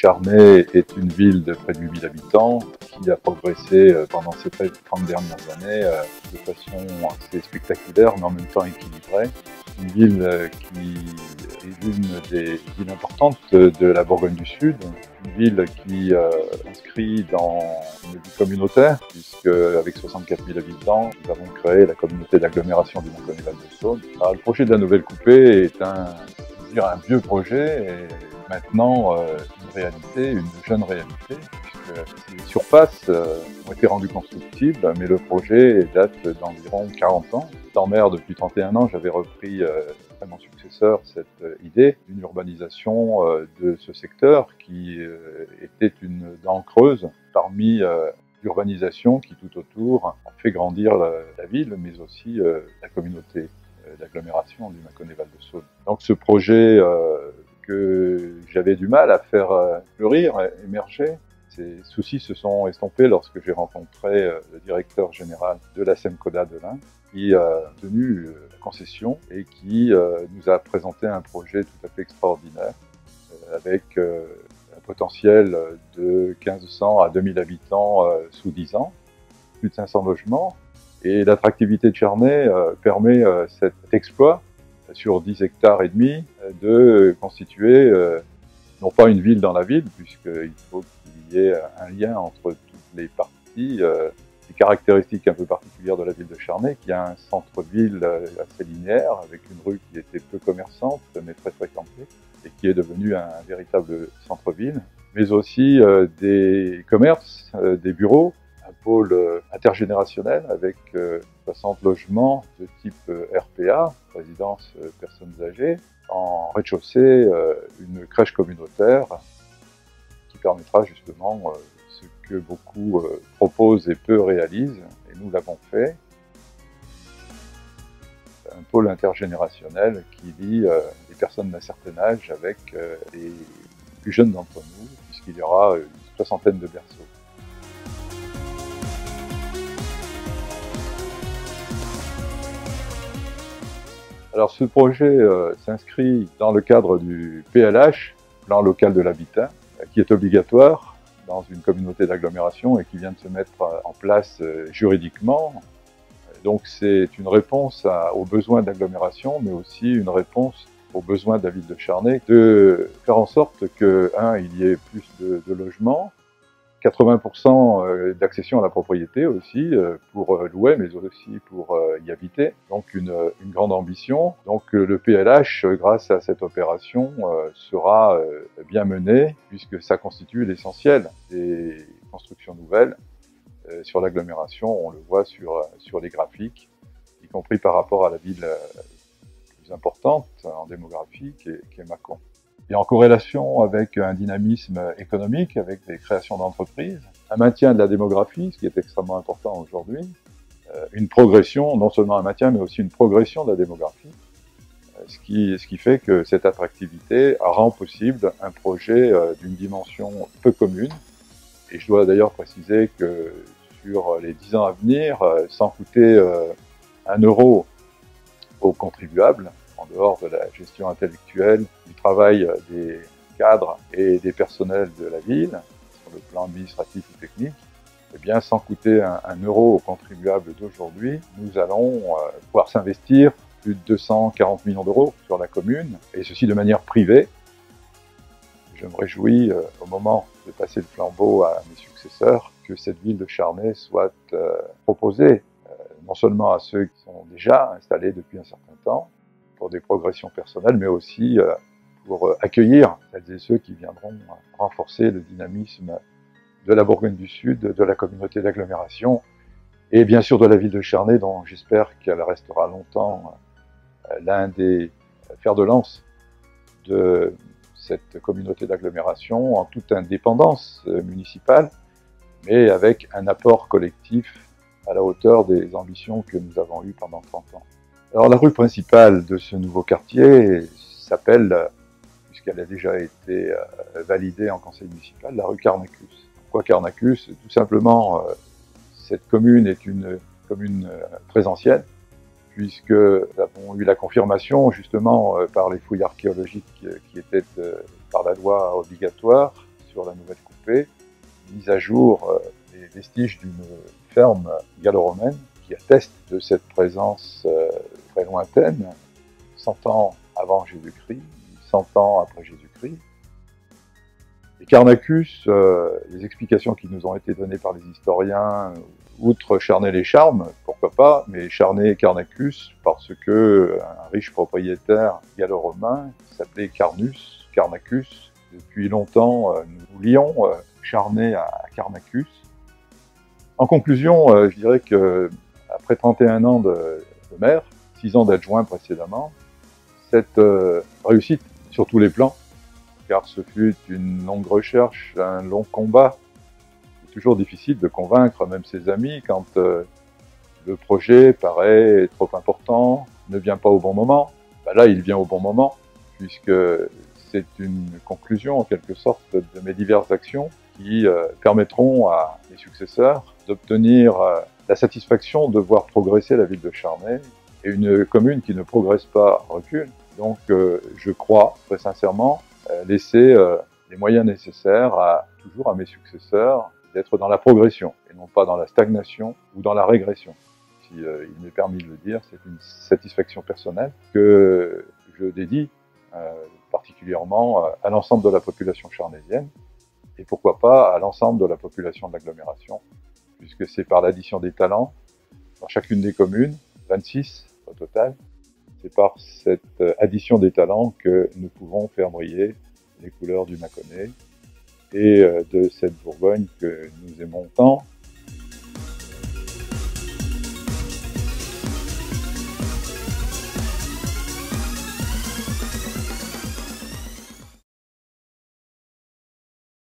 Charnay est une ville de près de 8000 habitants qui a progressé pendant ces 30 dernières années de façon assez spectaculaire mais en même temps équilibrée. Une ville qui est l'une des villes importantes de la Bourgogne du Sud, une ville qui s'inscrit dans une vie communautaire, puisque avec 64 000 habitants, nous avons créé la communauté d'agglomération du Mâconnais-Val de Saône. Le projet de la Nouvelle Coupée est un vieux projet et maintenant une réalité, une jeune réalité, puisque les surfaces ont été rendues constructibles, mais le projet date d'environ 40 ans. En maire depuis 31 ans, j'avais repris à mon successeur cette idée d'une urbanisation de ce secteur qui était une dent creuse parmi l'urbanisation qui tout autour a fait grandir la ville, mais aussi la communauté d'agglomération du Mâconnais-Val de Saône. Donc ce projet que j'avais du mal à faire fleurir, émerger, ces soucis se sont estompés lorsque j'ai rencontré le directeur général de la SEMCODA de l'Ain, qui a tenu la concession et qui nous a présenté un projet tout à fait extraordinaire avec un potentiel de 1500 à 2000 habitants sous 10 ans, plus de 500 logements. Et l'attractivité de Charnay permet cet exploit sur 10 hectares et demi de constituer non pas une ville dans la ville, puisqu'il faut qu'il y ait un lien entre toutes les parties, des caractéristiques un peu particulières de la ville de Charnay, qui a un centre-ville assez linéaire, avec une rue qui était peu commerçante, mais très fréquentée, et qui est devenue un véritable centre-ville, mais aussi des commerces, des bureaux, un pôle intergénérationnel avec 60 logements de type RPA, résidence personnes âgées, en rez-de-chaussée une crèche communautaire qui permettra justement ce que beaucoup proposent et peu réalisent, et nous l'avons fait. Un pôle intergénérationnel qui lie les personnes d'un certain âge avec les plus jeunes d'entre nous, puisqu'il y aura une soixantaine de berceaux. Alors ce projet s'inscrit dans le cadre du PLH, plan local de l'habitat, qui est obligatoire dans une communauté d'agglomération et qui vient de se mettre en place juridiquement. Donc c'est une réponse aux besoins d'agglomération, mais aussi une réponse aux besoins de la ville de Charnay, de faire en sorte que, il y ait plus de logements, 80% d'accession à la propriété aussi, pour louer, mais aussi pour y habiter. Donc une grande ambition. Donc le PLH, grâce à cette opération, sera bien mené, puisque ça constitue l'essentiel des constructions nouvelles sur l'agglomération. On le voit sur les graphiques, y compris par rapport à la ville plus importante en démographie, qui est Mâcon. Et en corrélation avec un dynamisme économique, avec des créations d'entreprises, un maintien de la démographie, ce qui est extrêmement important aujourd'hui, une progression, non seulement un maintien, mais aussi une progression de la démographie, ce qui fait que cette attractivité rend possible un projet d'une dimension peu commune. Et je dois d'ailleurs préciser que sur les 10 ans à venir, sans coûter un euro aux contribuables, en dehors de la gestion intellectuelle, du travail des cadres et des personnels de la ville, sur le plan administratif ou technique, eh bien, sans coûter un euro aux contribuables d'aujourd'hui, nous allons pouvoir s'investir plus de 240 millions d'euros sur la commune, et ceci de manière privée. Je me réjouis, au moment de passer le flambeau à mes successeurs, que cette ville de Charnay soit proposée, non seulement à ceux qui sont déjà installés depuis un certain temps, pour des progressions personnelles, mais aussi pour accueillir celles et ceux qui viendront renforcer le dynamisme de la Bourgogne du Sud, de la communauté d'agglomération, et bien sûr de la ville de Charnay, dont j'espère qu'elle restera longtemps l'un des fers de lance de cette communauté d'agglomération, en toute indépendance municipale, mais avec un apport collectif à la hauteur des ambitions que nous avons eues pendant 30 ans. Alors la rue principale de ce nouveau quartier s'appelle, puisqu'elle a déjà été validée en conseil municipal, la rue Carnacus. Pourquoi Carnacus? Tout simplement, cette commune est une commune très ancienne, puisque nous avons eu la confirmation justement par les fouilles archéologiques qui étaient par la loi obligatoires sur la nouvelle coupée, mise à jour les vestiges d'une ferme gallo-romaine qui atteste de cette présence très lointaine, 100 ans avant Jésus-Christ, 100 ans après Jésus-Christ. Et Carnacus, les explications qui nous ont été données par les historiens, outre Charnay les Charmes, pourquoi pas, mais Charnay Carnacus, parce que un riche propriétaire gallo-romain s'appelait Carnacus. Depuis longtemps, nous lions Charnay à Carnacus. En conclusion, je dirais que après 31 ans de maire, 6 ans d'adjoint précédemment, cette réussite sur tous les plans, car ce fut une longue recherche, un long combat. C'est toujours difficile de convaincre même ses amis quand le projet paraît trop important, ne vient pas au bon moment. Ben là, il vient au bon moment, puisque c'est une conclusion en quelque sorte de mes diverses actions qui permettront à mes successeurs d'obtenir la satisfaction de voir progresser la ville de Charnay. Et une commune qui ne progresse pas recule. Donc je crois très sincèrement laisser les moyens nécessaires toujours à mes successeurs d'être dans la progression et non pas dans la stagnation ou dans la régression. Si il m'est permis de le dire, c'est une satisfaction personnelle que je dédie particulièrement à l'ensemble de la population charnaisienne et pourquoi pas à l'ensemble de la population de l'agglomération, puisque c'est par l'addition des talents dans chacune des communes, 26 au total, c'est par cette addition des talents que nous pouvons faire briller les couleurs du Mâconnais et de cette Bourgogne que nous aimons tant